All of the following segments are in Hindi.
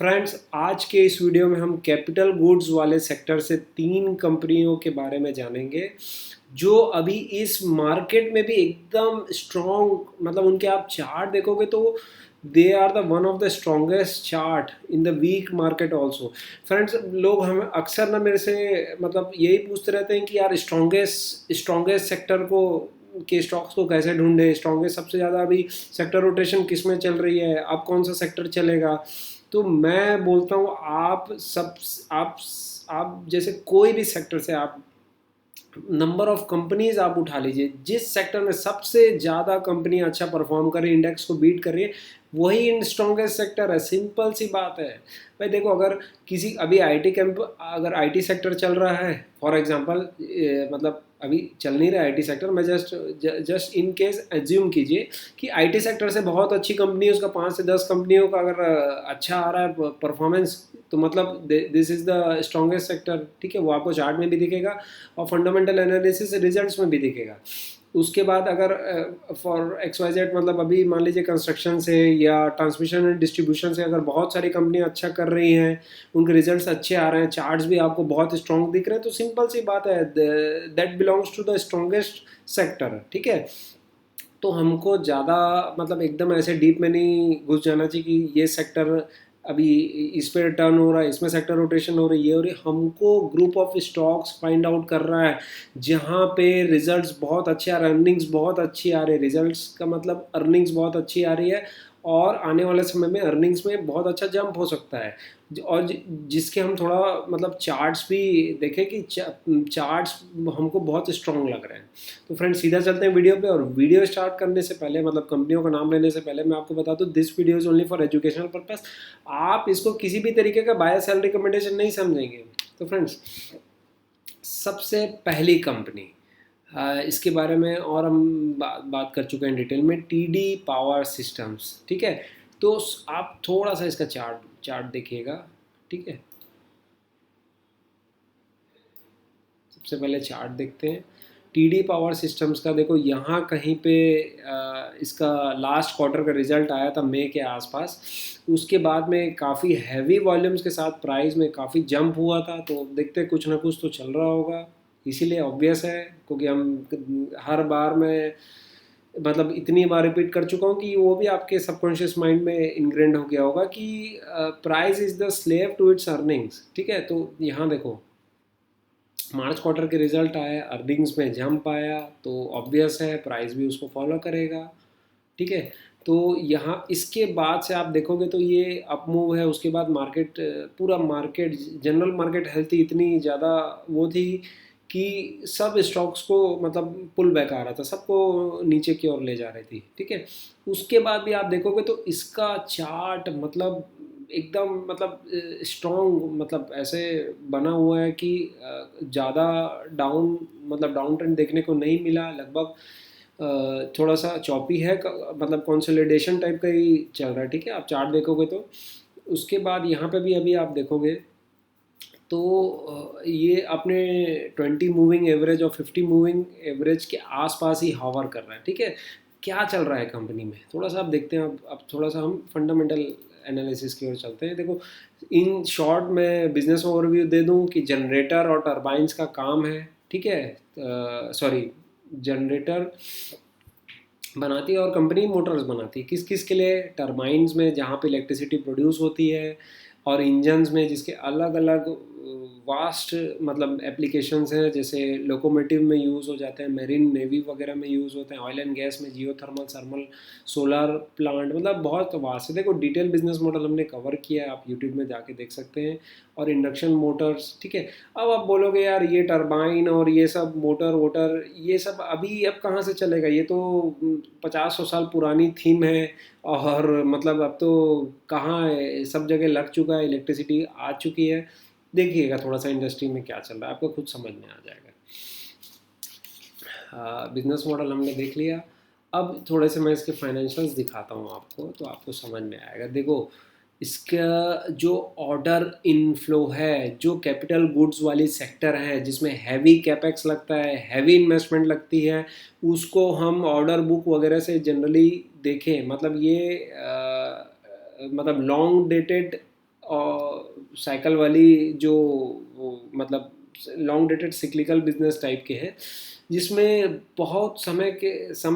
फ्रेंड्स, आज के इस वीडियो में हम कैपिटल गुड्स वाले सेक्टर से 3 कंपनियों के बारे में जानेंगे जो अभी इस मार्केट में भी एकदम स्ट्रॉन्ग, मतलब उनके आप चार्ट देखोगे तो they are the one of the strongest chart in the week market also. Friends, लोग हमें अक्सर ना मेरे से मतलब यही पूछते रहते हैं कि यार स्ट्रॉन्गेस्ट स्ट्रॉन्गेस्ट सेक्टर को के स्टॉक्स को कैसे ढूंढे, स्ट्रॉन्गेस्ट सबसे ज़्यादा अभी सेक्टर रोटेशन किस में चल रही है, अब कौन सा सेक्टर चलेगा। तो मैं बोलता हूँ आप जैसे कोई भी सेक्टर से आप नंबर ऑफ कंपनीज आप उठा लीजिए, जिस सेक्टर में सबसे ज़्यादा कंपनी अच्छा परफॉर्म कर रही है, इंडेक्स को बीट कर रही है, वही इन स्ट्रॉन्गेस्ट सेक्टर है। सिंपल सी बात है भाई। देखो, अगर किसी अभी अगर आईटी सेक्टर चल रहा है फॉर एग्जांपल, मतलब अभी चल नहीं रहा है आईटी सेक्टर, मैं जस्ट इन केस एज्यूम कीजिए कि आईटी सेक्टर से बहुत अच्छी कंपनी है, उसका 5 से 10 कंपनियों का अगर अच्छा आ रहा है परफॉर्मेंस, तो मतलब this is the strongest sector. ठीक है, वो आपको चार्ट में भी दिखेगा और फंडामेंटल एनालिसिस रिजल्ट्स में भी दिखेगा। उसके बाद अगर फॉर एक्स वाई जेड, मतलब अभी मान लीजिए कंस्ट्रक्शन से या ट्रांसमिशन एंड डिस्ट्रीब्यूशन से अगर बहुत सारी कंपनियां अच्छा कर रही हैं, उनके रिजल्ट्स अच्छे आ रहे हैं, चार्ट्स भी आपको बहुत स्ट्रॉन्ग दिख रहे हैं, तो सिंपल सी बात है, that belongs to the strongest sector. ठीक है, तो हमको ज़्यादा मतलब एकदम ऐसे डीप में नहीं घुस जाना चाहिए कि ये सेक्टर अभी इस पे टर्न हो रहा है, इसमें सेक्टर रोटेशन हो रही है, ये हो रही है। हमको group of stocks find out कर रहा है जहाँ पे रिजल्ट्स बहुत अच्छे आ रहे हैं, अर्निंग्स बहुत अच्छी आ रही है। रिजल्ट्स का मतलब अर्निंग्स बहुत अच्छी आ रही है और आने वाले समय में अर्निंग्स में बहुत अच्छा जंप हो सकता है। और जिसके हम थोड़ा मतलब चार्ट्स भी देखें कि चार्ट्स हमको बहुत स्ट्रॉन्ग लग रहे हैं। तो फ्रेंड्स, सीधा चलते हैं वीडियो पे। और वीडियो स्टार्ट करने से पहले, मतलब कंपनियों का नाम लेने से पहले, मैं आपको बता दूं, this video is only for educational purpose. आप इसको किसी भी तरीके का बाय सेल रिकमेंडेशन नहीं समझेंगे। तो फ्रेंड्स, सबसे पहली कंपनी, इसके बारे में और हम बात कर चुके हैं डिटेल में, टीडी पावर सिस्टम्स। ठीक है, तो आप थोड़ा सा इसका चार्ट देखिएगा। ठीक है, सबसे पहले चार्ट देखते हैं टीडी पावर सिस्टम्स का। देखो यहाँ कहीं पे इसका लास्ट क्वार्टर का रिजल्ट आया था मई के आसपास। उसके बाद में काफ़ी हैवी वॉल्यूम्स के साथ प्राइस में काफ़ी जंप हुआ था। तो देखते कुछ ना कुछ तो चल रहा होगा, इसीलिए ऑब्वियस है, क्योंकि हम हर बार में मतलब इतनी बार रिपीट कर चुका हूँ कि वो भी आपके सबकॉन्शियस माइंड में इनग्रेंड हो गया होगा कि price is the slave to its earnings. ठीक है, तो यहाँ देखो, मार्च क्वार्टर के रिजल्ट आए, अर्निंग्स में जंप आया, तो ऑब्वियस है प्राइस भी उसको फॉलो करेगा। ठीक है, तो यहाँ इसके बाद से आप देखोगे तो ये अप मूव है। उसके बाद मार्केट, पूरा मार्केट, जनरल मार्केट हेल्थ इतनी ज़्यादा वो थी कि सब स्टॉक्स को मतलब पुल बैक आ रहा था, सबको नीचे की ओर ले जा रही थी। ठीक है, उसके बाद भी आप देखोगे तो इसका चार्ट मतलब एकदम मतलब स्ट्रॉन्ग, मतलब ऐसे बना हुआ है कि ज़्यादा डाउन, मतलब डाउन ट्रेंड देखने को नहीं मिला। लगभग थोड़ा सा चॉपी है, मतलब कंसोलिडेशन टाइप का ही चल रहा है। ठीक है, आप चार्ट देखोगे तो उसके बाद यहाँ पे भी अभी आप देखोगे तो ये अपने 20 मूविंग एवरेज और 50 मूविंग एवरेज के आसपास ही हॉवर कर रहा है। ठीक है, क्या चल रहा है कंपनी में थोड़ा सा आप देखते हैं। अब थोड़ा सा हम फंडामेंटल एनालिसिस की ओर चलते हैं। देखो, इन शॉर्ट में बिजनेस ओवरव्यू दे दूं कि जनरेटर और टरबाइंस का काम है। ठीक है, सॉरी, जनरेटर बनाती है और कंपनी मोटर्स बनाती है। किस किस के लिए? टरबाइन्स में जहाँ पे इलेक्ट्रिसिटी प्रोड्यूस होती है, और इंजन्स में जिसके अलग अलग वास्ट मतलब एप्लीकेशंस हैं, जैसे लोकोमोटिव में यूज़ हो जाते हैं, मेरीन नेवी वगैरह में यूज़ होते हैं, ऑयल एंड गैस में, जियोथर्मल, थर्मल, सोलर प्लांट, मतलब बहुत वास्ट है। देखो, डिटेल बिजनेस मॉडल हमने कवर किया है, आप यूट्यूब में जाके देख सकते हैं। और इंडक्शन मोटर्स। ठीक है, अब आप बोलोगे यार ये टरबाइन और ये सब मोटर वोटर ये सब अभी अब कहाँ से चलेगा, ये तो 50-100 साल पुरानी थीम है। और मतलब अब तो कहाँ है, सब जगह लग चुका है, इलेक्ट्रिसिटी आ चुकी है। देखिएगा थोड़ा सा इंडस्ट्री में क्या चल रहा है, आपको खुद समझ में आ जाएगा। बिजनेस मॉडल हमने देख लिया। अब थोड़े से मैं इसके फाइनेंशियल्स दिखाता हूँ आपको, तो आपको समझ में आएगा। देखो, इसका जो ऑर्डर इनफ्लो है, जो कैपिटल गुड्स वाली सेक्टर है जिसमें हैवी कैपेक्स लगता है, हैवी इन्वेस्टमेंट लगती है, उसको हम ऑर्डर बुक वगैरह से जनरली देखें, मतलब ये मतलब लॉन्ग डेटेड साइकिल वाली जो मतलब long dated cyclical business type के हैं, जिसमें बहुत समय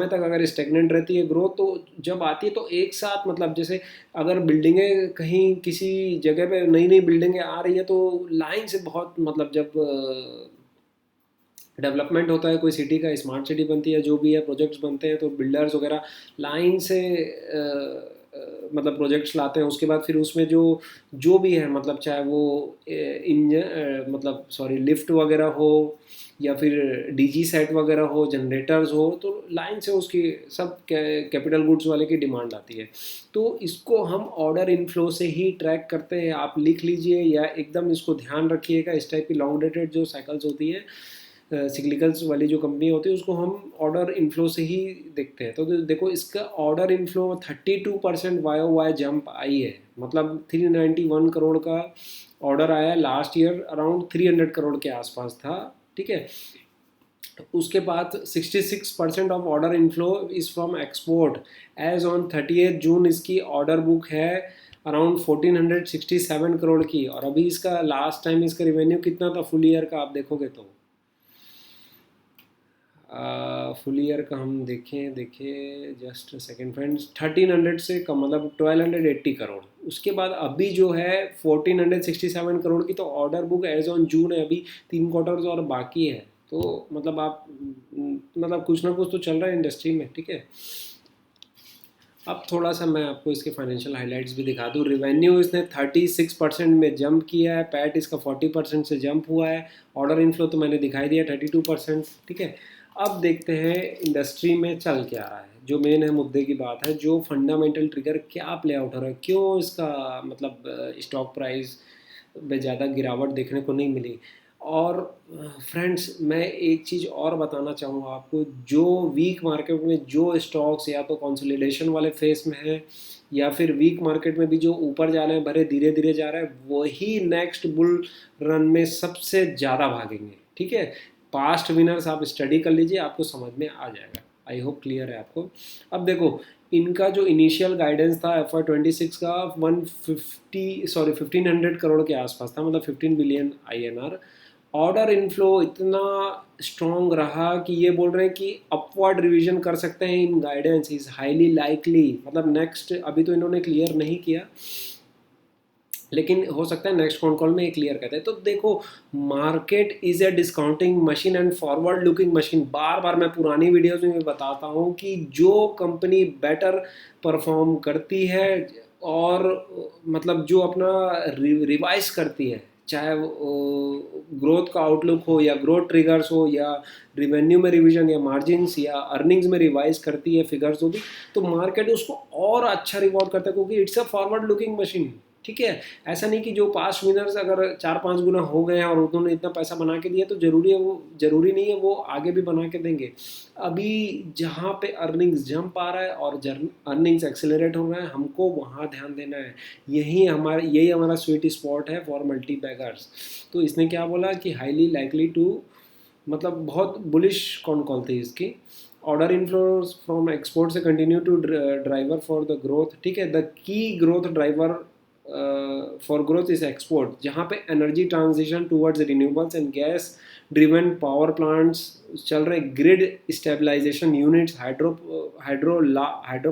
तक अगर स्टेगनेंट रहती है ग्रोथ, तो जब आती है तो एक साथ मतलब जैसे अगर बिल्डिंगें कहीं किसी जगह पे नई नई बिल्डिंगें आ रही है तो लाइन से बहुत मतलब जब डेवलपमेंट होता है कोई सिटी का, स्मार्ट सिटी बनती है, जो भी है प्रोजेक्ट्स बनते हैं, तो बिल्डर्स वगैरह लाइन से मतलब प्रोजेक्ट्स लाते हैं। उसके बाद फिर उसमें जो जो भी है मतलब चाहे वो इंजन मतलब सॉरी लिफ्ट वगैरह हो या फिर डीजी सेट वगैरह हो, जनरेटर्स हो, तो लाइन से उसकी सब कैपिटल गुड्स वाले की डिमांड आती है। तो इसको हम ऑर्डर इनफ्लो से ही ट्रैक करते हैं। आप लिख लीजिए या एकदम इसको ध्यान रखिएगा, इस टाइप की लॉन्ग डेटेड जो साइकिल्स होती है सिग्निकल्स वाली जो कंपनी होती है, उसको हम ऑर्डर इनफ्लो से ही देखते हैं। तो देखो इसका ऑर्डर इनफ्लो 32% YoY जंप आई है, मतलब 391 करोड़ का ऑर्डर आया। लास्ट ईयर अराउंड 300 करोड़ के आसपास था, ठीक है। उसके बाद 66% of order inflow is from export. As on 30 June इसकी ऑर्डर बुक है अराउंड 1467 करोड़ की। और अभी इसका लास्ट टाइम इसका रिवेन्यू कितना था फुल ईयर का, आप देखोगे तो फुल ईयर का हम देखें जस्ट सेकेंड फ्रेंड्स, 1300 से कम मतलब 1280 करोड़। उसके बाद अभी जो है 1467 करोड़ की तो order book as on June है। अभी 3 क्वार्टर्स और बाकी है, तो मतलब आप मतलब कुछ ना कुछ तो चल रहा है इंडस्ट्री में, ठीक है। अब थोड़ा सा मैं आपको इसके फाइनेंशियल हाइलाइट्स भी दिखा दूँ। रिवेन्यू इसने 36% में जंप किया है, पैट इसका 40% से जंप हुआ है, ऑर्डर इनफ्लो तो मैंने दिखाई दिया 32%, ठीक है। अब देखते हैं इंडस्ट्री में चल क्या रहा है, जो मेन है मुद्दे की बात है, जो फंडामेंटल ट्रिगर क्या प्ले आउट हो रहा है, क्यों इसका मतलब स्टॉक प्राइस में ज़्यादा गिरावट देखने को नहीं मिली। और फ्रेंड्स मैं एक चीज़ और बताना चाहूँगा आपको, जो वीक मार्केट में जो स्टॉक्स या तो कंसोलिडेशन वाले फेस में है या फिर वीक मार्केट में भी जो ऊपर जा रहे हैं, भले धीरे धीरे जा रहे हैं, वही नेक्स्ट बुल रन में सबसे ज़्यादा भागेंगे, ठीक है। पास्ट विनर्स आप स्टडी कर लीजिए, आपको समझ में आ जाएगा। आई होप क्लियर है आपको। अब देखो इनका जो इनिशियल गाइडेंस था FY26 का 1500 करोड़ के आसपास था, मतलब 15 बिलियन INR। ऑर्डर इनफ्लो इतना स्ट्रॉन्ग रहा कि ये बोल रहे हैं कि अपवर्ड रिवीजन कर सकते हैं in guidance is highly likely. मतलब नेक्स्ट अभी तो इन्होंने क्लियर नहीं किया, लेकिन हो सकता है नेक्स्ट फोन कॉल में ये क्लियर करते हैं। तो देखो market is a discounting machine and forward looking machine. बार बार मैं पुरानी वीडियोस में बताता हूँ कि जो कंपनी बेटर परफॉर्म करती है और मतलब जो अपना रिवाइज करती है, चाहे ग्रोथ का आउटलुक हो या ग्रोथ ट्रिगर्स हो या रिवेन्यू में रिवीजन या मार्जिन्स या अर्निंग्स में रिवाइज करती है फिगर्स हो भी, तो मार्केट उसको और अच्छा रिवॉर्ड करता है, क्योंकि it's a forward looking machine, ठीक है। ऐसा नहीं कि जो पास्ट विनर्स अगर 4-5 गुना हो गए हैं और उन्होंने इतना पैसा बना के दिया तो जरूरी नहीं है वो आगे भी बना के देंगे। अभी जहाँ पे अर्निंग्स जंप आ रहा है और अर्निंग्स एक्सेलरेट हो रहा है, हमको वहाँ ध्यान देना है। यही हमारा स्वीट स्पॉट है फॉर मल्टी बैगर्स। तो इसने क्या बोला कि हाईली लाइकली टू, मतलब बहुत बुलिश कौन कॉल थी इसकी। ऑर्डर इनफ्लोज फ्रॉम एक्सपोर्ट से continue to driver for the growth, ठीक है। The key growth driver for growth is export, जहाँ पे energy transition towards renewables and gas driven power plants चल रहे, grid stabilization units, hydro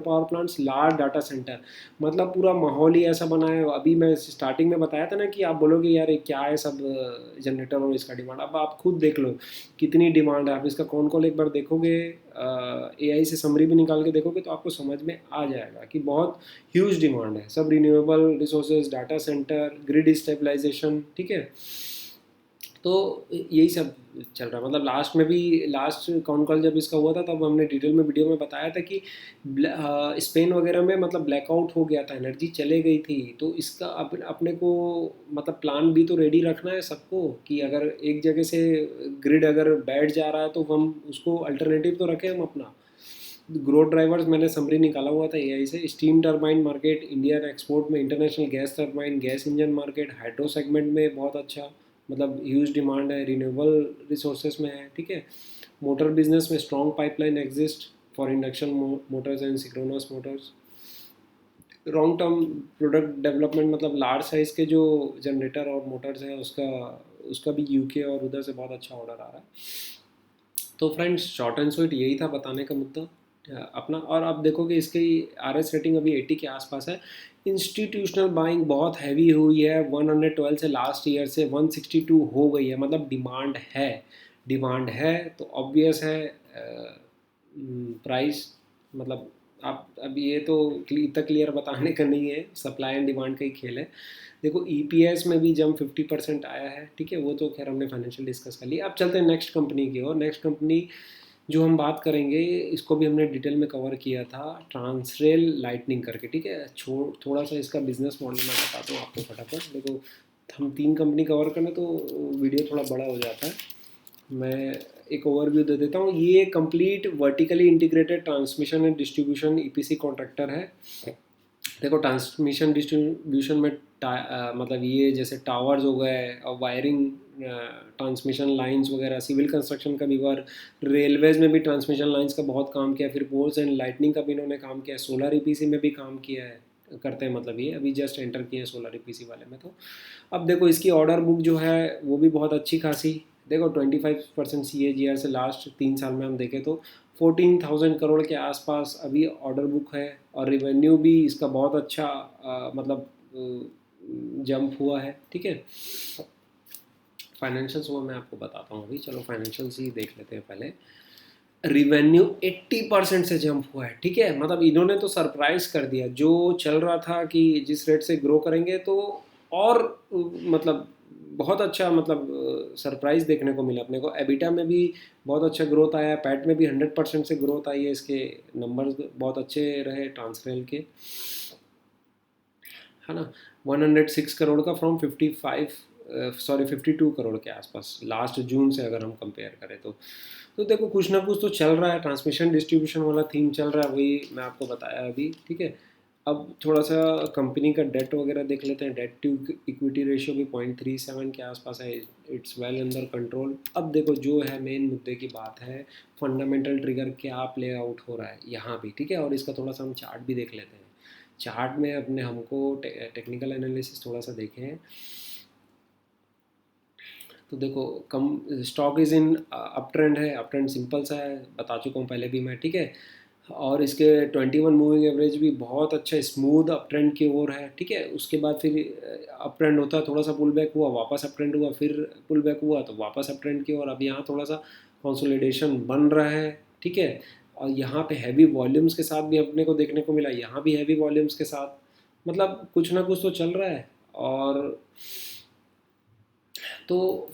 power plants, large data center, मतलब पूरा माहौल ही ऐसा बना है। अभी मैं स्टार्टिंग में बताया था ना कि आप बोलोगे यार ये क्या है सब जनरेटर और इसका डिमांड। अब आप खुद देख लो कितनी डिमांड है। आप इसका कौन कॉल एक बार देखोगे, AI से समरी भी निकाल के देखोगे तो आपको समझ में आ जाएगा कि बहुत ह्यूज डिमांड है। सब renewable resources, data center, grid stabilization, ठीक है। तो यही सब चल रहा है। मतलब लास्ट कॉन कॉल जब इसका हुआ था तब हमने डिटेल में वीडियो में बताया था कि स्पेन वगैरह में मतलब ब्लैकआउट हो गया था, एनर्जी चले गई थी। तो इसका अपने को मतलब प्लान भी तो रेडी रखना है सबको कि अगर एक जगह से ग्रिड अगर बैठ जा रहा है तो हम उसको अल्टरनेटिव तो रखें हम अपना। ग्रोथ ड्राइवर्स मैंने समरी निकाला हुआ था AI से। Steam turbine market Indian export में, international gas turbine gas engine market, hydro segment में बहुत अच्छा मतलब ह्यूज डिमांड है, रिन्यूएबल रिसोर्सेज में है, ठीक है। मोटर बिजनेस में strong pipeline exist for induction motors and synchronous motors. Long term product development, मतलब लार्ज साइज़ के जो जनरेटर और मोटर्स हैं उसका उसका भी यूके और उधर से बहुत अच्छा ऑर्डर आ रहा है। तो फ्रेंड्स शॉर्ट एंड स्वीट यही था बताने का मुद्दा अपना। और आप देखोगे इसकी RS रेटिंग अभी 80 के आसपास है। इंस्टीट्यूशनल बाइंग बहुत हैवी हुई है, 112 से लास्ट ईयर से 162 हो गई है, मतलब डिमांड है तो ऑब्वियस है प्राइस, मतलब आप अब ये तो इतना क्लियर बताने का नहीं है, सप्लाई एंड डिमांड का ही खेल है। देखो EPS में भी जम 50% आया है, ठीक है, वो तो खैर हमने फाइनेंशियल डिस्कस कर लिया। अब चलते हैं नेक्स्ट कंपनी की ओर। नेक्स्ट कंपनी जो हम बात करेंगे इसको भी हमने डिटेल में कवर किया था, ट्रांसरेल लाइटनिंग करके, ठीक है। थोड़ा सा इसका बिजनेस मॉडल मैं बताता हूँ आपको फटाफट। देखो हम 3 कंपनी कवर करें तो वीडियो थोड़ा बड़ा हो जाता है, मैं एक ओवरव्यू दे देता हूँ। ये complete vertically integrated transmission and distribution EPC contractor है। देखो ट्रांसमिशन डिस्ट्रीब्यूशन में मतलब ये जैसे टावर्स हो गए और वायरिंग, ट्रांसमिशन लाइंस वगैरह, सिविल कंस्ट्रक्शन का भी वर्क, रेलवेज़ में भी ट्रांसमिशन लाइंस का बहुत काम किया, फिर पोल्स एंड लाइटनिंग का भी इन्होंने काम किया, सोलर EPC में भी काम किया है, करते हैं, मतलब ये अभी जस्ट एंटर किए हैं सोलर EPC वाले में। तो अब देखो इसकी ऑर्डर बुक जो है वो भी बहुत अच्छी खासी, देखो 25% CAGR से लास्ट 3 साल में हम देखें तो 14,000 करोड़ के आसपास अभी ऑर्डर बुक है। और रिवेन्यू भी इसका बहुत अच्छा मतलब जंप हुआ है, ठीक है। फाइनेंशियल्स वो मैं आपको बताता हूँ अभी, चलो फाइनेंशियल्स ही देख लेते हैं पहले। रिवेन्यू 80% से जंप हुआ है, ठीक है, मतलब इन्होंने तो सरप्राइज कर दिया, जो चल रहा था कि जिस रेट से ग्रो करेंगे तो और मतलब बहुत अच्छा, मतलब सरप्राइज देखने को मिला अपने को। एबिटा में भी बहुत अच्छा ग्रोथ आया, पैट में भी 100% से ग्रोथ आई है, इसके नंबर्स बहुत अच्छे रहे ट्रांसरेल के, है ना। 106 करोड़ का फ्रॉम 52 करोड़ के आसपास लास्ट जून से अगर हम कंपेयर करें तो देखो कुछ ना कुछ तो चल रहा है, ट्रांसमिशन डिस्ट्रीब्यूशन वाला थीम चल रहा है, वही मैं आपको बताया अभी, ठीक है। अब थोड़ा सा कंपनी का डेट वगैरह देख लेते हैं। डेट टू इक्विटी रेशियो भी 0.37 के आसपास है, इट्स वेल अंडर कंट्रोल। अब देखो जो है मेन मुद्दे की बात है, फंडामेंटल ट्रिगर क्या प्ले आउट हो रहा है यहाँ भी, ठीक है। और इसका थोड़ा सा हम चार्ट भी देख लेते हैं। चार्ट में अपने हमको टेक्निकल एनालिसिस थोड़ा सा देखें तो देखो कम stock is in up trend है, अप ट्रेंड सिंपल सा है, बता चुका हूँ पहले भी मैं, ठीक है। और इसके 21 मूविंग एवरेज भी बहुत अच्छा स्मूथ अप ट्रेंड की ओर है, ठीक है। उसके बाद फिर अप ट्रेंड होता है, थोड़ा सा पुल बैक हुआ, वापस अप ट्रेंड हुआ, फिर पुल बैक हुआ तो वापस अप ट्रेंड की ओर। अब यहाँ थोड़ा सा कंसोलिडेशन बन रहा है, ठीक है। और यहाँ पे हैवी वॉल्यूम्स के साथ भी अपने को देखने को मिला, यहाँ भी हैवी वॉल्यूम्स के साथ, मतलब कुछ ना कुछ तो चल रहा है। और तो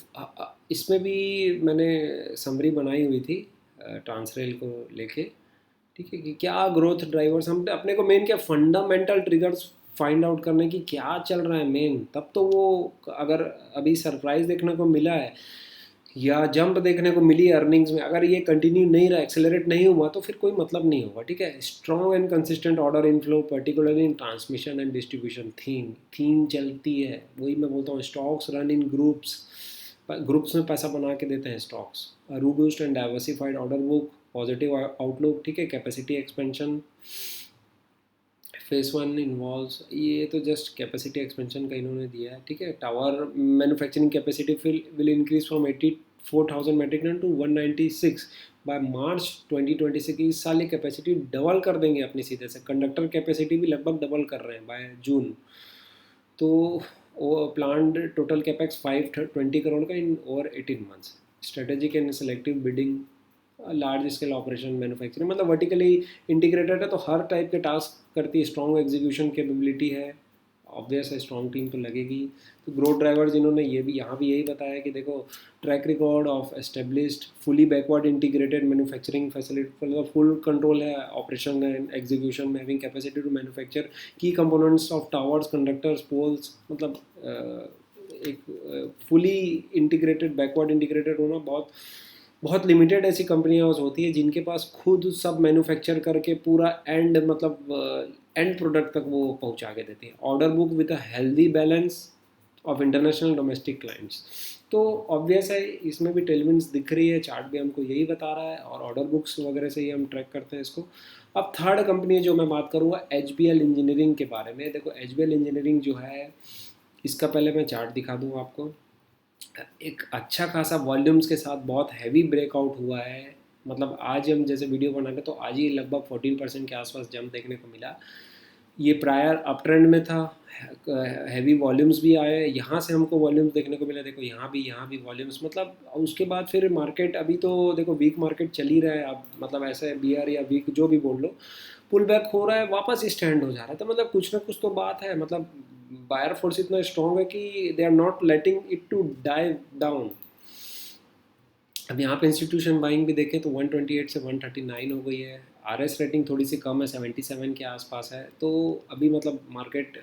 इसमें भी मैंने समरी बनाई हुई थी ट्रांसरेल को लेके, ठीक है, कि क्या ग्रोथ ड्राइवर्स, हम अपने को मेन क्या फंडामेंटल ट्रिगर्स फाइंड आउट करने की क्या चल रहा है मेन, तब तो वो अगर अभी सरप्राइज देखने को मिला है या जंप देखने को मिली अर्निंग्स में, अगर ये कंटिन्यू नहीं रहा, एक्सेलरेट नहीं हुआ तो फिर कोई मतलब नहीं होगा, ठीक है। Strong and consistent order inflow particularly in transmission and distribution, theme चलती है, वही मैं बोलता हूँ, स्टॉक्स रन इन ग्रुप्स में पैसा बना के देते हैं stocks, robust and diversified order book, positive outlook, ठीक है, कैपेसिटी एक्सपेंशन, फेस 1 इन्वॉल्व्स, ये तो जस्ट कैपेसिटी एक्सपेंशन का इन्होंने दिया है, ठीक है। Tower manufacturing capacity will increase from 84,000 metric ton to 196 by March 2026। इस साल ये कैपेसिटी डबल कर देंगे अपनी सीधे से। कंडक्टर कैपेसिटी भी लगभग डबल कर रहे हैं बाय जून। तो वो प्लान्ड टोटल कैपेक्स 520 करोड़ का इन over 18 months. Strategic and selective bidding, large scale operation manufacturing, मतलब वर्टिकली इंटीग्रेटेड है तो हर टाइप के टास्क करती है, स्ट्रॉन्ग एग्जीक्यूशन कैपेबिलिटी है, ऑब्वियस है स्ट्रॉन्ग टीम तो लगेगी। तो ग्रोथ ड्राइवर्स इन्होंने ये भी यहाँ भी यही बताया कि देखो track record of established fully backward integrated manufacturing facility, मतलब फुल कंट्रोल है ऑपरेशन एंड एग्जीक्यूशन में, having capacity to manufacture key components of towers, conductors, poles, मतलब एक फुली इंटीग्रेटेड बैकवर्ड इंटीग्रेटेड होना बहुत बहुत लिमिटेड ऐसी कंपनियां होती है जिनके पास खुद सब मैन्युफैक्चर करके पूरा एंड, मतलब एंड प्रोडक्ट तक वो पहुंचा के देती है। Order book with a healthy balance of international domestic clients, तो ऑब्वियस है इसमें भी टेलविंड्स दिख रही है, चार्ट भी हमको यही बता रहा है और ऑर्डर बुक्स वगैरह से ही हम ट्रैक करते हैं इसको। अब थर्ड कंपनी जो मैं बात करूँगा HBL इंजीनियरिंग के बारे में। देखो HBL इंजीनियरिंग जो है, इसका पहले मैं चार्ट दिखा दूँ आपको। एक अच्छा खासा वॉल्यूम्स के साथ बहुत हैवी ब्रेकआउट हुआ है। मतलब आज हम जैसे वीडियो बना रहे तो आज ही लगभग 14% के आसपास जंप देखने को मिला। ये प्रायर अप ट्रेंड में था, हैवी वॉल्यूम्स भी आए, यहाँ से हमको वॉल्यूम्स देखने को मिला। देखो यहाँ भी वॉल्यूम्स, मतलब उसके बाद फिर मार्केट अभी तो देखो वीक मार्केट चल ही रहा है अब, मतलब ऐसे BR या वीक जो भी बोल लो, पुल बैक हो रहा है, वापस स्टैंड हो जा रहा है। तो मतलब कुछ ना कुछ तो बात है, मतलब बायर फोर्स इतना स्ट्रॉन्ग है कि they are not letting it to dive down. अब यहाँ पे इंस्टीट्यूशन बाइंग भी देखें तो 128 से 139 हो गई है। RS रेटिंग थोड़ी सी कम है, 77 के आसपास है। तो अभी मतलब मार्केट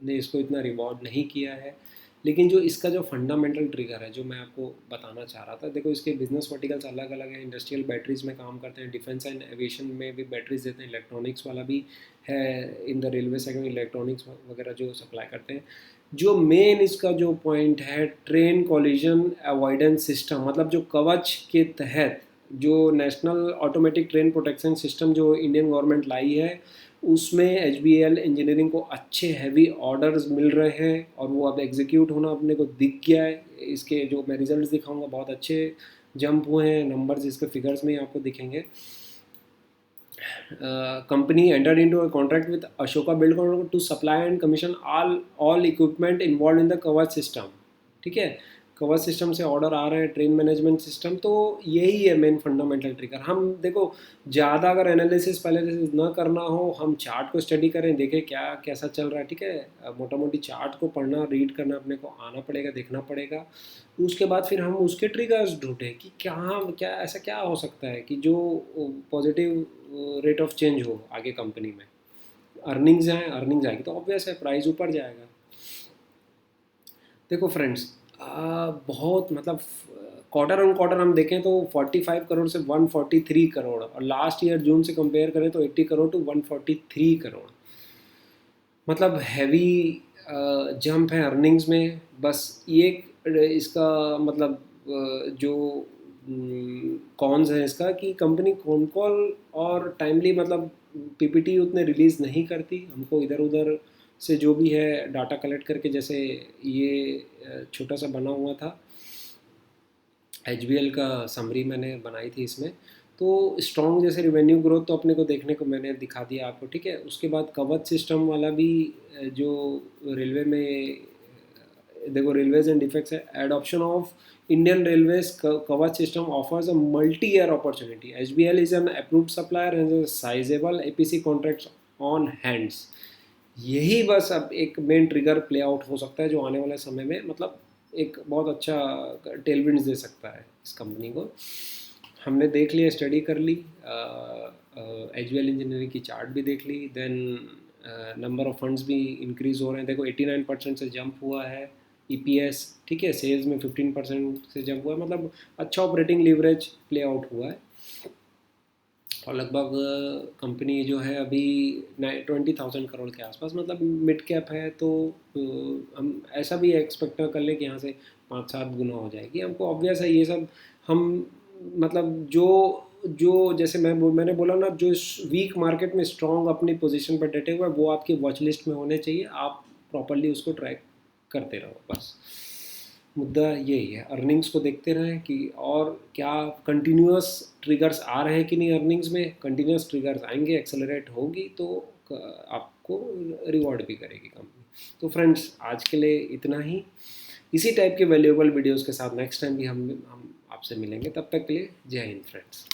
ने इसको इतना रिवॉर्ड नहीं किया है। लेकिन जो इसका जो फंडामेंटल ट्रिगर है जो मैं आपको बताना चाह रहा था, देखो इसके बिजनेस वर्टिकल्स अलग अलग हैं। इंडस्ट्रियल बैटरीज में काम करते हैं, डिफेंस एंड एविएशन में भी बैटरीज देते हैं, इलेक्ट्रॉनिक्स वाला भी है, in the railway segment electronics वगैरह जो सप्लाई करते हैं। जो मेन इसका जो पॉइंट है, ट्रेन कॉलिजन अवॉइडेंस सिस्टम, मतलब जो कवच के तहत जो national automatic train protection system जो इंडियन गवर्नमेंट लाई है, उसमें HBL इंजीनियरिंग को अच्छे हैवी ऑर्डर्स मिल रहे हैं और वो अब एग्जीक्यूट होना अपने को दिख गया है। इसके जो मैं रिजल्ट्स दिखाऊंगा बहुत अच्छे जंप हुए हैं, नंबर्स इसके फिगर्स में आपको दिखेंगे। company entered into a contract with Ashoka Buildcon to supply and commission all equipment involved in the कवच सिस्टम। ठीक है, कवच सिस्टम से ऑर्डर आ रहे हैं, ट्रेन मैनेजमेंट सिस्टम। तो यही है मेन फंडामेंटल ट्रिगर। हम देखो ज़्यादा अगर एनालिसिस पहले ना करना हो, हम चार्ट को स्टडी करें, देखें क्या कैसा चल रहा है। ठीक है, मोटा मोटी चार्ट को पढ़ना रीड करना अपने को आना पड़ेगा, देखना पड़ेगा। उसके बाद फिर हम उसके ट्रिगर्स ढूंढें कि क्या ऐसा क्या हो सकता है कि जो पॉजिटिव रेट ऑफ चेंज हो आगे कंपनी में। अर्निंग्स आए, अर्निंग्स आएगी तो ऑब्वियस है प्राइस ऊपर जाएगा। देखो फ्रेंड्स, बहुत मतलब क्वार्टर ऑन क्वार्टर हम देखें तो 45 करोड़ से 143 करोड़, और लास्ट ईयर जून से कंपेयर करें तो 80 करोड़ टू 143 करोड़, मतलब हैवी जंप है अर्निंग्स में। बस ये इसका मतलब जो कॉन्स है इसका कि कंपनी कॉन कॉल और टाइमली मतलब PPT उतने रिलीज़ नहीं करती। हमको इधर उधर से जो भी है डाटा कलेक्ट करके, जैसे ये छोटा सा बना हुआ था HBL का समरी मैंने बनाई थी इसमें। तो स्ट्रॉन्ग जैसे रिवेन्यू ग्रोथ तो अपने को देखने को मैंने दिखा दिया आपको। ठीक है, उसके बाद कवच सिस्टम वाला भी जो रेलवे में देखो रेलवेज एंड डिफेक्ट्स है, एडॉप्शन ऑफ इंडियन रेलवेज कवच system offers a multi year opportunity. HBL is an approved supplier and sizeable APC contracts on hands. यही बस अब एक मेन ट्रिगर प्ले आउट हो सकता है जो आने वाले समय में मतलब एक बहुत अच्छा टेलविंड्स दे सकता है इस कंपनी को। हमने देख लिया, स्टडी कर ली, HBL इंजीनियरिंग की चार्ट भी देख ली, देन नंबर ऑफ फंड्स भी इंक्रीज हो रहे हैं। देखो 89% से जंप हुआ है EPS। ठीक है, सेल्स में 15% से जंप हुआ है, मतलब अच्छा ऑपरेटिंग लीवरेज प्ले आउट हुआ है। और लगभग कंपनी जो है अभी 20,000 करोड़ के आसपास, मतलब मिड कैप है। तो हम ऐसा भी एक्सपेक्ट कर लें कि यहाँ से 5-7 गुना हो जाएगी। हमको ऑब्वियस है ये सब हम मतलब जो जो जैसे मैंने बोला ना, जो वीक मार्केट में स्ट्रॉन्ग अपनी पोजीशन पर डटे हुए वो आपकी वॉच लिस्ट में होने चाहिए। आप प्रॉपरली उसको ट्रैक करते रहो, बस मुद्दा यही है। अर्निंग्स को देखते रहें कि और क्या कंटिन्यूस ट्रिगर्स आ रहे हैं कि नहीं। अर्निंग्स में कंटिन्यूस ट्रिगर्स आएंगे, एक्सेलरेट होगी तो आपको रिवॉर्ड भी करेगी कंपनी। तो फ्रेंड्स आज के लिए इतना ही। इसी टाइप के वैल्यूएबल वीडियोस के साथ नेक्स्ट टाइम भी हम आपसे मिलेंगे। तब तक के लिए जय हिंद फ्रेंड्स।